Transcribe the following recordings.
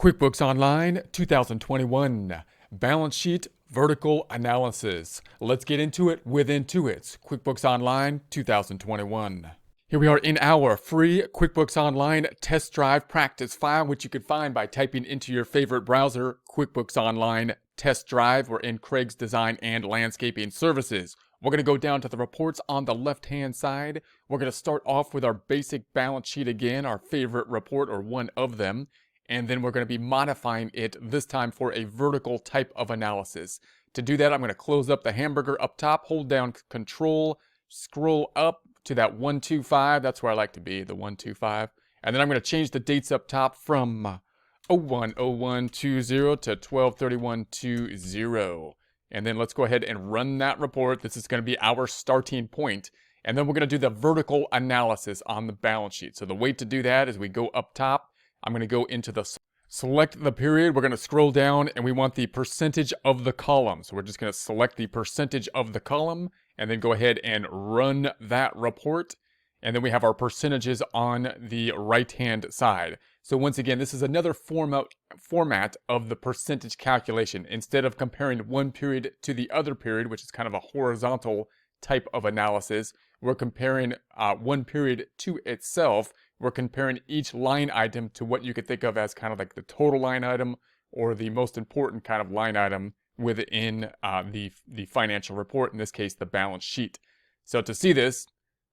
QuickBooks Online 2021 Balance Sheet Vertical Analysis. Let's get into it with Intuit's QuickBooks Online 2021. Here we are in our free QuickBooks Online test drive practice file, which you can find by typing into your favorite browser, QuickBooks Online Test Drive. We're in Craig's Design and Landscaping Services. We're going to go down to the reports on the left-hand side. We're going to start off with our basic balance sheet again, our favorite report or one of them. And then we're going to be modifying it this time for a vertical type of analysis. To do that, I'm going to close up the hamburger up top, hold down Control, scroll up to that 125. That's where I like to be, the 125. And then I'm going to change the dates up top from 01/01/20 to 12/31/20. And then let's go ahead and run that report. This is going to be our starting point. And then we're going to do the vertical analysis on the balance sheet. So the way to do that is we go up top. I'm going to go into the select the period. We're going to scroll down and we want the percentage of the column. So we're just going to select the percentage of the column and then go ahead and run that report. And then we have our percentages on the right-hand side. So once again, this is another format of the percentage calculation. Instead of comparing one period to the other period, which is kind of a horizontal type of analysis, we're comparing one period to itself. We're comparing each line item to what you could think of as kind of like the total line item or the most important kind of line item within the financial report, in this case, the balance sheet. So to see this,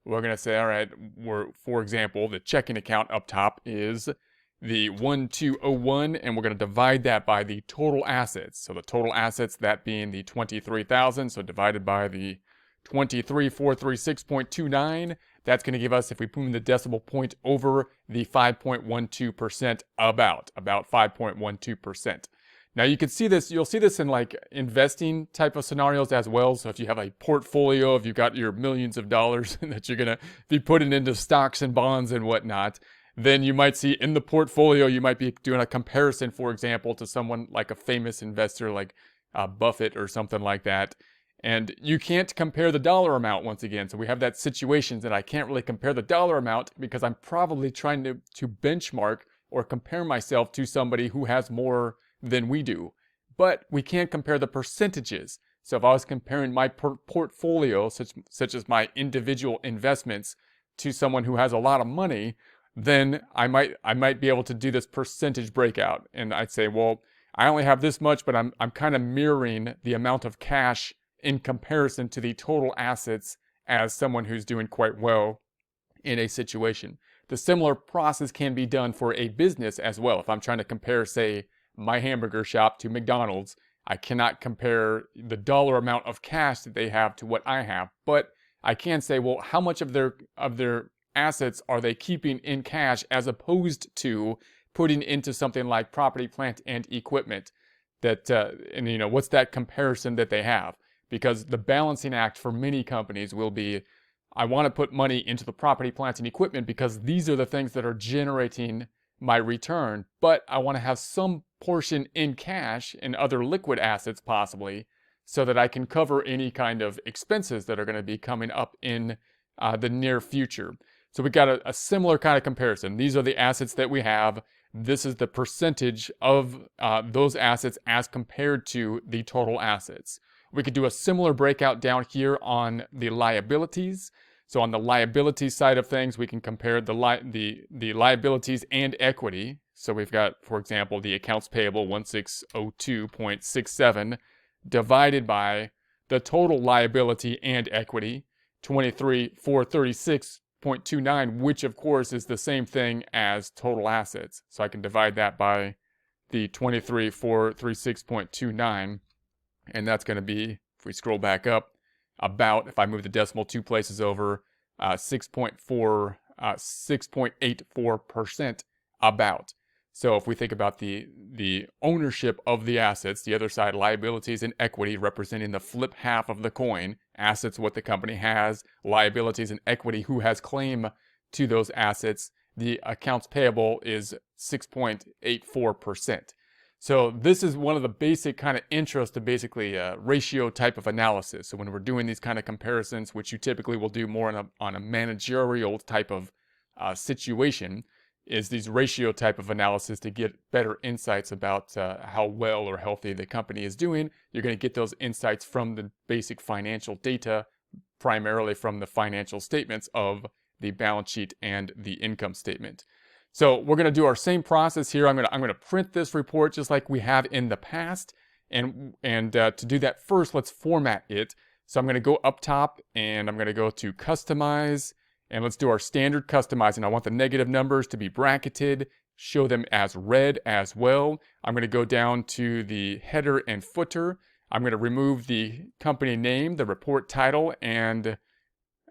we're going to say, all right, for example, the checking account up top is the 1201, and we're going to divide that by the total assets. So the total assets, that being the 23,000, so divided by the 23,436.29, that's going to give us, if we move the decimal point over, the 5.12%, about 5.12%. Now you can see this, you'll see this in like investing type of scenarios as well. So if you have a portfolio, if you've got your millions of dollars that you're going to be putting into stocks and bonds and whatnot, then you might see in the portfolio, you might be doing a comparison, for example, to someone like a famous investor like Buffett or something like that. And you can't compare the dollar amount once again. So we have that situation that I can't really compare the dollar amount because I'm probably trying to benchmark or compare myself to somebody who has more than we do. But we can't compare the percentages. So if I was comparing my portfolio, such as my individual investments, to someone who has a lot of money, then I might be able to do this percentage breakout. And I'd say, well, I only have this much, but I'm kind of mirroring the amount of cash in comparison to the total assets as someone who's doing quite well in a situation. The similar process can be done for a business as well. If I'm trying to compare, say, my hamburger shop to McDonald's, I cannot compare the dollar amount of cash that they have to what I have, but I can say, well, how much of their assets are they keeping in cash as opposed to putting into something like property, plant, and equipment? And you know, what's that comparison that they have? Because the balancing act for many companies will be, I want to put money into the property, plant, and equipment because these are the things that are generating my return, but I want to have some portion in cash and other liquid assets possibly so that I can cover any kind of expenses that are going to be coming up in the near future. So we got a similar kind of comparison. These are the assets that we have. This is the percentage of those assets as compared to the total assets. We could do a similar breakout down here on the liabilities. So on the liability side of things, we can compare the liabilities and equity. So we've got, for example, the accounts payable 1602.67 divided by the total liability and equity 23,436.29, which of course is the same thing as total assets. So I can divide that by the 23,436.29. And that's going to be, if we scroll back up, about, if I move the decimal two places over, 6.84% about. So if we think about the ownership of the assets, the other side, liabilities and equity representing the flip half of the coin, assets what the company has, liabilities and equity who has claim to those assets, the accounts payable is 6.84%. So this is one of the basic kind of intros to basically ratio type of analysis. So when we're doing these kind of comparisons, which you typically will do more on a managerial type of situation, is these ratio type of analysis to get better insights about how well or healthy the company is doing. You're going to get those insights from the basic financial data, primarily from the financial statements of the balance sheet and the income statement. So we're going to do our same process here. I'm going to print this report just like we have in the past. And to do that first, let's format it. So I'm going to go up top and I'm going to go to Customize. And let's do our standard customizing. I want the negative numbers to be bracketed, show them as red as well. I'm going to go down to the header and footer. I'm going to remove the company name, the report title, and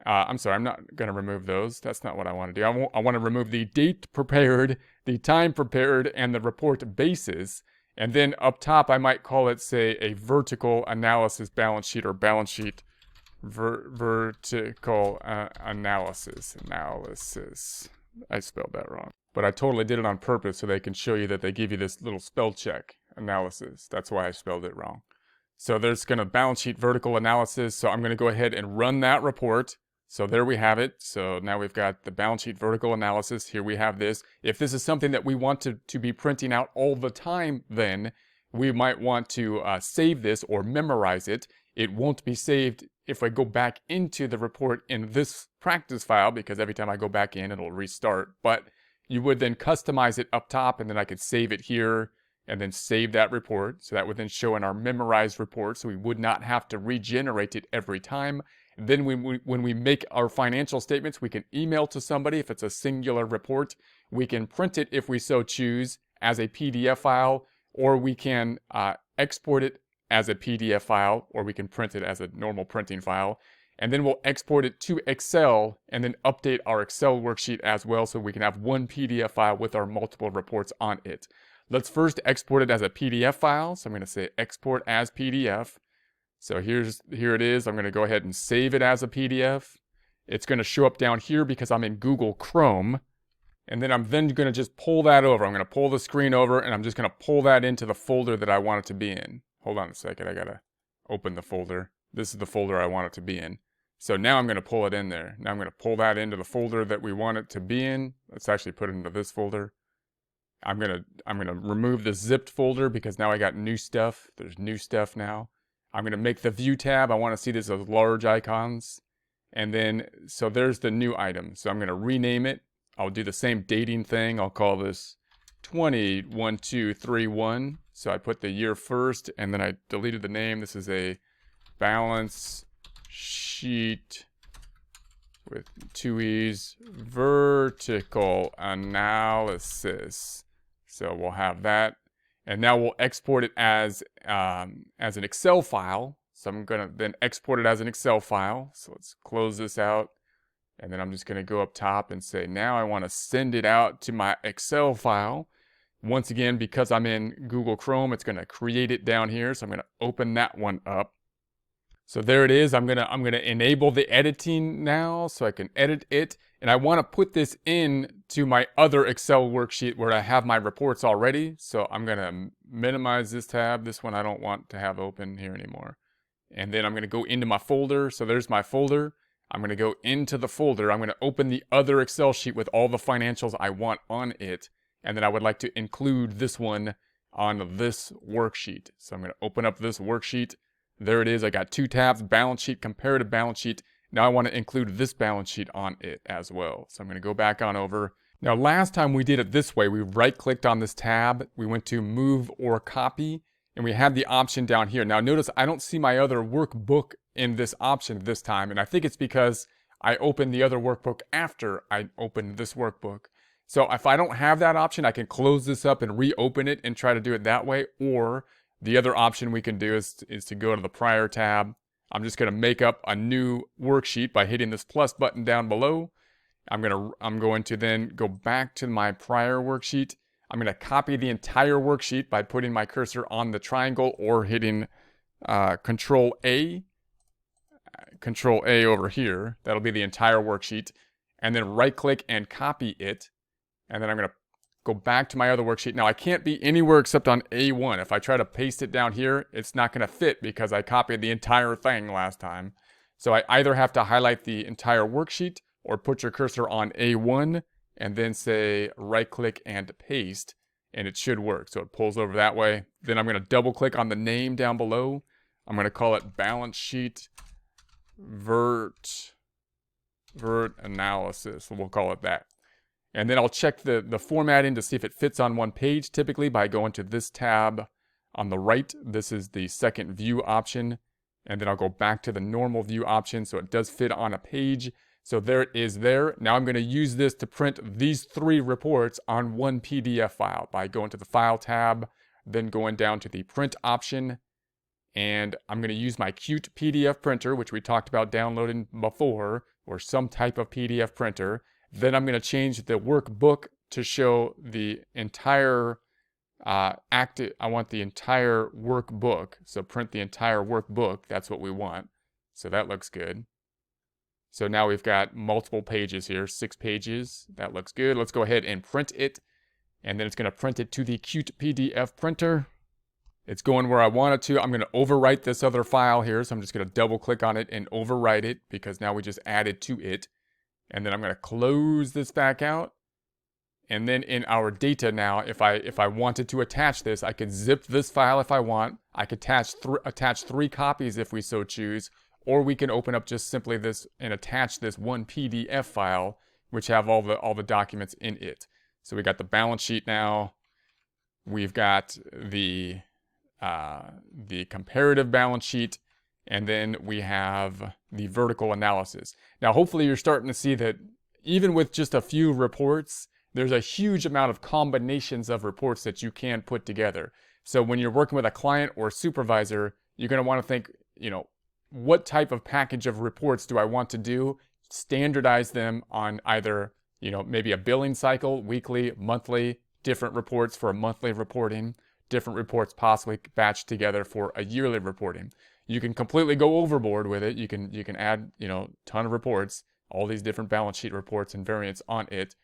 I'm sorry, I'm not going to remove those. That's not what I want to do. I want to remove the date prepared, the time prepared, and the report basis. And then up top, I might call it, say, a vertical analysis balance sheet or balance sheet vertical analysis. I spelled that wrong. But I totally did it on purpose so they can show you that they give you this little spell check, analysis. That's why I spelled it wrong. So there's going to balance sheet vertical analysis. So I'm going to go ahead and run that report. So there we have it. So now we've got the balance sheet vertical analysis. Here we have this. If this is something that we want to be printing out all the time, then we might want to save this or memorize it. It won't be saved if I go back into the report in this practice file, because every time I go back in, it'll restart. But you would then customize it up top, and then I could save it here and then save that report. So that would then show in our memorized report, so we would not have to regenerate it every time. Then when we make our financial statements, we can email to somebody if it's a singular report. We can print it if we so choose as a PDF file, or we can export it as a PDF file, or we can print it as a normal printing file. And then we'll export it to Excel and then update our Excel worksheet as well, so we can have one PDF file with our multiple reports on it. Let's first export it as a PDF file. So I'm going to say export as PDF. So here it is. I'm going to go ahead and save it as a PDF. It's going to show up down here because I'm in Google Chrome. And then I'm going to just pull that over. I'm going to pull the screen over, and I'm just going to pull that into the folder that I want it to be in. Hold on a second. I got to open the folder. This is the folder I want it to be in. So now I'm going to pull it in there. Now I'm going to pull that into the folder that we want it to be in. Let's actually put it into this folder. I'm going to remove the zipped folder because now I got new stuff. There's new stuff now. I'm going to make the view tab. I want to see this as large icons. And then, so there's the new item. So I'm going to rename it. I'll do the same dating thing. I'll call this 201231. So I put the year first, and then I deleted the name. This is a balance sheet with 2 E's vertical analysis. So we'll have that. And now we'll export it as an Excel file. So I'm going to then export it as an Excel file. So let's close this out. And then I'm just going to go up top and say, now I want to send it out to my Excel file. Once again, because I'm in Google Chrome, it's going to create it down here. So I'm going to open that one up. So there it is. I'm gonna enable the editing now so I can edit it. And I want to put this in to my other Excel worksheet where I have my reports already. So I'm going to minimize this tab. This one I don't want to have open here anymore. And then I'm going to go into my folder. So there's my folder. I'm going to go into the folder. I'm going to open the other Excel sheet with all the financials I want on it. And then I would like to include this one on this worksheet. So I'm going to open up this worksheet. There it is. I got 2 tabs, balance sheet, comparative balance sheet. Now I want to include this balance sheet on it as well. So I'm going to go back on over. Now last time we did it this way, we right-clicked on this tab. We went to move or copy, and we had the option down here. Now notice I don't see my other workbook in this option this time, and I think it's because I opened the other workbook after I opened this workbook. So if I don't have that option, I can close this up and reopen it and try to do it that way, or the other option we can do is to go to the prior tab. I'm just going to make up a new worksheet by hitting this plus button down below. I'm going to then go back to my prior worksheet. I'm going to copy the entire worksheet by putting my cursor on the triangle or hitting Control A over here. That'll be the entire worksheet. And then right click and copy it. And then I'm going to go back to my other worksheet. Now I can't be anywhere except on A1. If I try to paste it down here, it's not going to fit because I copied the entire thing last time. So I either have to highlight the entire worksheet or put your cursor on A1 and then say right click and paste, and it should work. So it pulls over that way. Then I'm going to double click on the name down below. I'm going to call it balance sheet vert analysis. So we'll call it that. And then I'll check the formatting to see if it fits on one page, typically by going to this tab on the right. This is the second view option. And then I'll go back to the normal view option so it does fit on a page. So there it is there. Now I'm going to use this to print these 3 reports on one PDF file by going to the File tab, then going down to the Print option. And I'm going to use my Qt PDF printer, which we talked about downloading before, or some type of PDF printer. Then I'm going to change the workbook to show the entire I want the entire workbook. So print the entire workbook. That's what we want. So that looks good. So now we've got multiple pages here, 6 pages. That looks good. Let's go ahead and print it. And then it's going to print it to the Qt PDF printer. It's going where I want it to. I'm going to overwrite this other file here. So I'm just going to double click on it and overwrite it because now we just added to it. And then I'm going to close this back out. And then in our data now, if I wanted to attach this, I could zip this file if I want. I could attach 3 copies if we so choose. Or we can open up just simply this and attach this one PDF file, which have all the documents in it. So we got the balance sheet now. We've got the comparative balance sheet, and then we have the vertical analysis. Now, hopefully you're starting to see that even with just a few reports, there's a huge amount of combinations of reports that you can put together. So when you're working with a client or supervisor, you're going to want to think, what type of package of reports do I want to do? Standardize them on either, maybe a billing cycle, weekly, monthly, different reports for a monthly reporting, different reports possibly batched together for a yearly reporting. You can completely go overboard with it. You can add, ton of reports, all these different balance sheet reports and variants on it.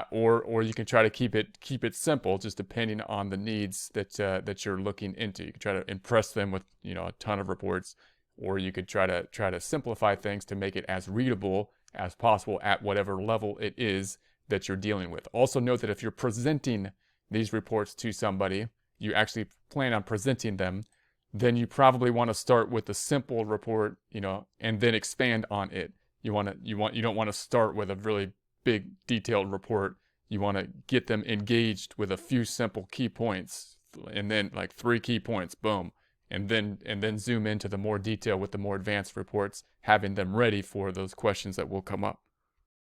Or you can try to keep it simple, just depending on the needs that you're looking into. You can try to impress them with a ton of reports, or you could try to simplify things to make it as readable as possible at whatever level it is that you're dealing with. Also note that if you're presenting these reports to somebody, you actually plan on presenting them, then you probably want to start with the simple report, and then expand on it. You don't want to start with a really big detailed report. You want to get them engaged with a few simple key points, and then like 3 key points, boom, and then zoom into the more detail with the more advanced reports, having them ready for those questions that will come up.